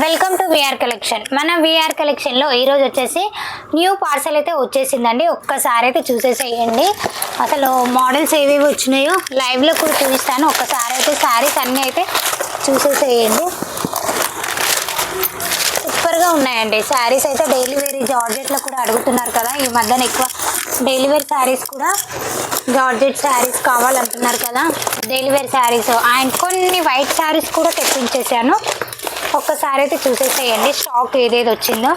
Welcome to VR collection. మన VR కలెక్షన్లో ఈరోజు వచ్చేసి న్యూ పార్సల్ అయితే వచ్చేసిందండి. ఒక్కసారి అయితే చూసేసేయండి. అసలు మోడల్స్ ఏవేవి వచ్చినాయో లైవ్లో కూడా చూపిస్తాను. ఒక్కసారి అయితే శారీస్ అన్నీ అయితే చూసేసేయండి. సూపర్గా ఉన్నాయండి శారీస్ అయితే. డైలీ వేర్ జార్జెట్లో కూడా అడుగుతున్నారు కదా, ఈ మధ్యన ఎక్కువ డైలీ వేర్ శారీస్ కూడా జార్జెట్ శారీస్ కావాలంటున్నారు కదా, డైలీ వేర్ శారీస్ అండ్ కొన్ని వైట్ శారీస్ కూడా తెప్పించేసాను. ఒక్కసారి అయితే చూసేసేయండి స్టాక్ ఏదేది వచ్చిందో.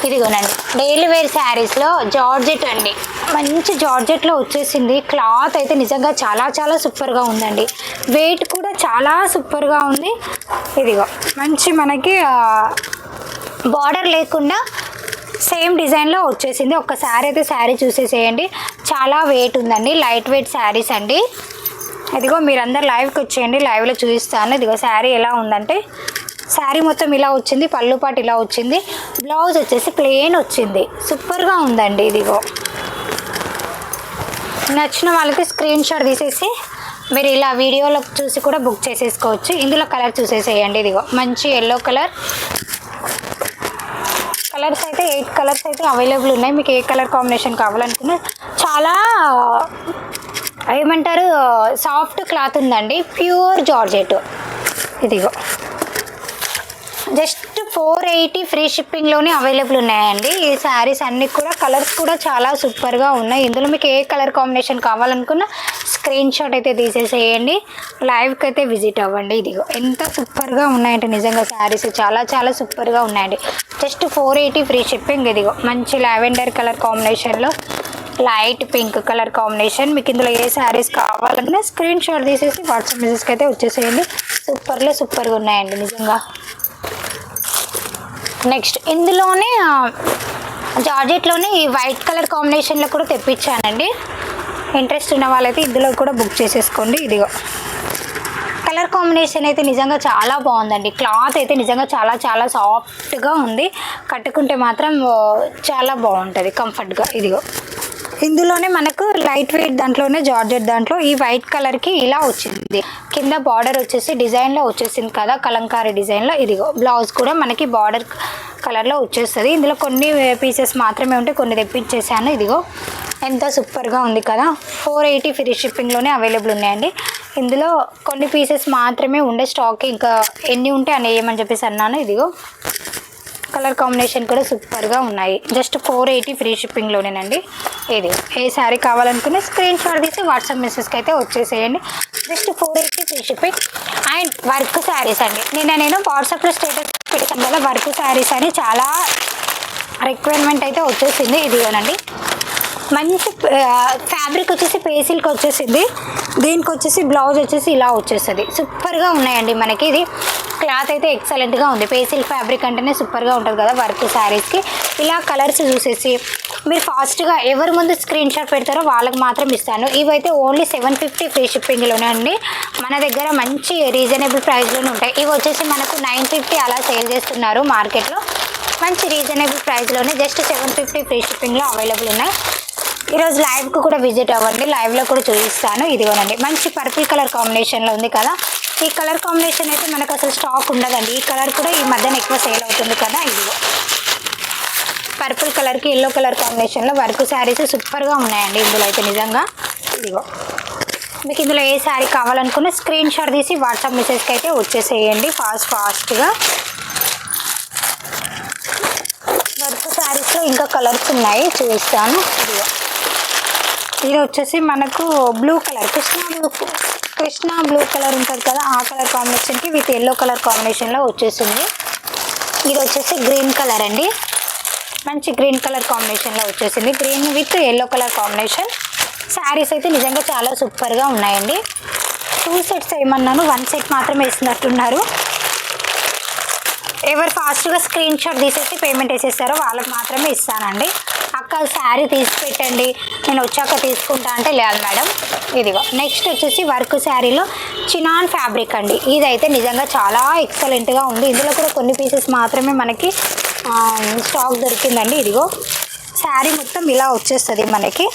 ఇదిగోనండి డైలీ వేర్ శారీస్లో జార్జెట్ అండి, మంచి జార్జెట్లో వచ్చేసింది. క్లాత్ అయితే నిజంగా చాలా చాలా సూపర్గా ఉందండి. వెయిట్ కూడా చాలా సూపర్గా ఉంది. ఇదిగో మంచి మనకి బార్డర్ లేకుండా సేమ్ డిజైన్లో వచ్చేసింది. ఒక్కసారి అయితే శారీ చూసేసేయండి. చాలా వెయిట్ ఉందండి, లైట్ వెయిట్ శారీస్ అండి. ఇదిగో మీరందరు లైవ్కి వచ్చేయండి, లైవ్లో చూపిస్తాను. ఇదిగో శారీ ఎలా ఉందంటే శారీ మొత్తం ఇలా వచ్చింది, పళ్ళు పాటు ఇలా వచ్చింది, బ్లౌజ్ వచ్చేసి ప్లెయిన్ వచ్చింది. సూపర్గా ఉందండి. ఇదిగో నచ్చిన వాళ్ళకి స్క్రీన్ షాట్ తీసేసి మీరు ఇలా వీడియోలో చూసి కూడా బుక్ చేసేసుకోవచ్చు. ఇందులో కలర్ చూసేసేయండి. ఇదిగో మంచి ఎల్లో కలర్. కలర్స్ అయితే 8 కలర్స్ అయితే అవైలబుల్ ఉన్నాయి. మీకు ఏ కలర్ కాంబినేషన్ కావాలనుకున్నా చాలా ఏమంటారు సాఫ్ట్ క్లాత్ ఉందండి, ప్యూర్ జార్జెట్. ఇదిగో జస్ట్ 480 ఫ్రీ షిప్పింగ్లోనే అవైలబుల్ ఉన్నాయండి ఈ శారీస్ అన్నీ కూడా. కలర్స్ కూడా చాలా సూపర్గా ఉన్నాయి. ఇందులో మీకు ఏ కలర్ కాంబినేషన్ కావాలనుకున్నా స్క్రీన్ షాట్ అయితే తీసేసేయండి, లైవ్కి అయితే విజిట్ అవ్వండి. ఇదిగో ఎంత సూపర్గా ఉన్నాయంటే నిజంగా శారీస్ చాలా చాలా సూపర్గా ఉన్నాయండి. Just 480 free shipping. ఇదిగో మంచి లావెండర్ కలర్ కాంబినేషన్లో లైట్ పింక్ కలర్ కాంబినేషన్. మీకు ఇందులో ఏ శారీస్ కావాలన్నా స్క్రీన్ షాట్ తీసేసి వాట్సాప్ మెసేజ్కి అయితే వచ్చేసేయండి. సూపర్గా ఉన్నాయండి నిజంగా. నెక్స్ట్ ఇందులోనే జార్జెట్లోనే ఈ వైట్ కలర్ కాంబినేషన్లో కూడా తెప్పించానండి. ఇంట్రెస్ట్ ఉన్న వాళ్ళైతే ఇందులో కూడా బుక్ చేసేసుకోండి. ఇదిగో కలర్ కాంబినేషన్ అయితే నిజంగా చాలా బాగుందండి. క్లాత్ అయితే నిజంగా చాలా చాలా సాఫ్ట్గా ఉంది. కట్టుకుంటే మాత్రం చాలా బాగుంటుంది కంఫర్ట్గా. ఇదిగో ఇందులోనే మనకు లైట్ వెయిట్ దాంట్లోనే జార్జెట్ దాంట్లో ఈ వైట్ కలర్కి ఇలా వచ్చింది. కింద బార్డర్ వచ్చేసి డిజైన్లో వచ్చేసింది కదా, కలంకారీ డిజైన్లో. ఇదిగో బ్లౌజ్ కూడా మనకి బార్డర్ కలర్లో వచ్చేస్తుంది. ఇందులో కొన్ని పీసెస్ మాత్రమే ఉంటే కొన్ని తెప్పించేసాను. ఇదిగో ఎంత సూపర్గా ఉంది కదా. 480 ఫ్రీ షిప్పింగ్లోనే అవైలబుల్ ఉన్నాయండి. ఇందులో కొన్ని పీసెస్ మాత్రమే ఉండే స్టాక్, ఇంకా ఎన్ని ఉంటే అని వేయమని చెప్పేసి అన్నాను. ఇదిగో కలర్ కాంబినేషన్ కూడా సూపర్గా ఉన్నాయి. జస్ట్ 480 ఫ్రీ షిప్పింగ్లోనేనండి. ఇది ఏ శారీ కావాలనుకునే స్క్రీన్ షాట్ తీసి వాట్సాప్ మెసేజ్కి అయితే వచ్చేసేయండి. Just 480 free shipping. And work saris అండి. నేను వాట్సాప్లో స్టేటస్ పెట్టాను కదా, వర్క్ శారీస్ అని చాలా రిక్వైర్మెంట్ అయితే వచ్చేసింది. ఇదిగోనండి మంచి ఫ్యాబ్రిక్ వచ్చేసి పేసిల్కి వచ్చేసింది. దీనికి వచ్చేసి బ్లౌజ్ వచ్చేసి ఇలా వచ్చేస్తుంది. సూపర్గా ఉన్నాయండి మనకి. ఇది క్లాత్ అయితే ఎక్సలెంట్గా ఉంది. పేసిల్ ఫ్యాబ్రిక్ అంటేనే సూపర్గా ఉంటుంది కదా వర్క్ శారీస్కి. ఇలా కలర్స్ చూసేసి మీరు ఫాస్ట్గా ఎవరి ముందు స్క్రీన్ షాట్ పెడతారో వాళ్ళకి మాత్రం ఇస్తాను. ఇవైతే ఓన్లీ 750 ఫ్రీ షిప్పింగ్లోనే అండి. మన దగ్గర మంచి రీజనబుల్ ప్రైస్లోనే ఉంటాయి. ఇవి వచ్చేసి మనకు 950 అలా సేల్ చేస్తున్నారు మార్కెట్లో. మంచి రీజనబుల్ ప్రైస్లోనే జస్ట్ 750 ఫ్రీ షిప్పింగ్లో అవైలబుల్ ఉన్నాయి. ఈరోజు లైవ్కి కూడా విజిట్ అవ్వండి, లైవ్లో కూడా చూపిస్తాను. ఇదిగోనండి మంచి పర్పుల్ కలర్ కాంబినేషన్లో ఉంది కదా. ఈ కలర్ కాంబినేషన్ అయితే మనకు అసలు స్టాక్ ఉండదండి. ఈ కలర్ కూడా ఈ మధ్యన ఎక్కువ సేల్ అవుతుంది కదా. ఇదిగో పర్పుల్ కలర్కి ఎల్లో కలర్ కాంబినేషన్లో వర్క్ శారీస్ సూపర్గా ఉన్నాయండి ఇందులో అయితే నిజంగా. ఇదిగో మీకు ఇందులో ఏ శారీ కావాలనుకున్న స్క్రీన్ షాట్ తీసి వాట్సాప్ మెసేజ్కి అయితే వచ్చేసేయండి ఫాస్ట్గా. వర్క్ శారీస్లో ఇంకా కలర్స్ ఉన్నాయి చూపిస్తాను. ఇదిగో ఇది వచ్చేసి మనకు blue colour, Krishna blue colour ఉంటుంది కదా, ఆ కలర్ కాంబినేషన్కి విత్ ఎల్లో కలర్ కాంబినేషన్లో వచ్చేసింది. ఇది వచ్చేసి గ్రీన్ కలర్ అండి, మంచి గ్రీన్ కలర్ కాంబినేషన్లో వచ్చేసింది. Green with yellow colour combination. Saris అయితే నిజంగా చాలా సూపర్గా ఉన్నాయండి. 2 సెట్స్ ఏమన్నాను, 1 సెట్ మాత్రమే ఇస్తున్నట్టున్నారు. ఎవరు ఫాస్ట్గా స్క్రీన్ షాట్ తీసేసి పేమెంట్ వేసేస్తారో వాళ్ళకి మాత్రమే ఇస్తానండి. అక్క శారీ తీసి పెట్టండి నేను వచ్చాక తీసుకుంటా అంటే లేదు మేడం. ఇదిగో నెక్స్ట్ వచ్చేసి వర్క్ శారీలో చినాన్ ఫ్యాబ్రిక్ అండి. ఇదైతే నిజంగా చాలా ఎక్సలెంట్గా ఉంది. ఇందులో కూడా కొన్ని పీసెస్ మాత్రమే మనకి స్టాక్ దొరికిందండి. ఇదిగో శారీ మొత్తం ఇలా వచ్చేస్తుంది మనకి.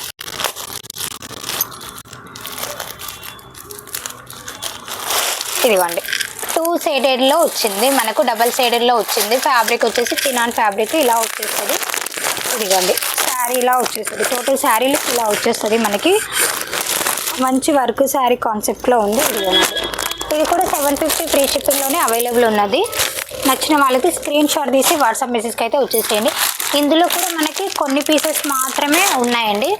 ఇదిగోండి 2 సైడెడ్లో వచ్చింది, మనకు డబల్ సైడెడ్లో వచ్చింది. ఫ్యాబ్రిక్ వచ్చేసి చినాన్ ఫ్యాబ్రిక్ ఇలా వచ్చేస్తుంది. ఇదిగోండి శారీ ఇలా వచ్చేస్తుంది, టోటల్ శారీలు ఇలా వచ్చేస్తుంది మనకి. మంచి వర్క్ శారీ కాన్సెప్ట్లో ఉంది. ఇదిగోండి ఇది కూడా 750 ఫ్రీ షిప్పింగ్లోనే అవైలబుల్ ఉన్నది. నచ్చిన వాళ్ళకి స్క్రీన్ షాట్ తీసి వాట్సాప్ మెసేజ్కి అయితే వచ్చేసేయండి. ఇందులో కూడా మనకి కొన్ని పీసెస్ మాత్రమే ఉన్నాయండి.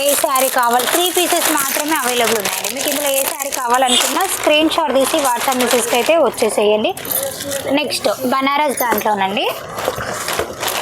ఏ శారీ కావాలి, 3 పీసెస్ మాత్రమే అవైలబుల్ ఉన్నాయండి. మీకు ఇందులో ఏ శారీ కావాలనుకున్నా స్క్రీన్ షాట్ తీసి వాట్సాప్ మెసేజ్కి అయితే వచ్చేసేయండి. నెక్స్ట్ బనారస్ దాంట్లోనండి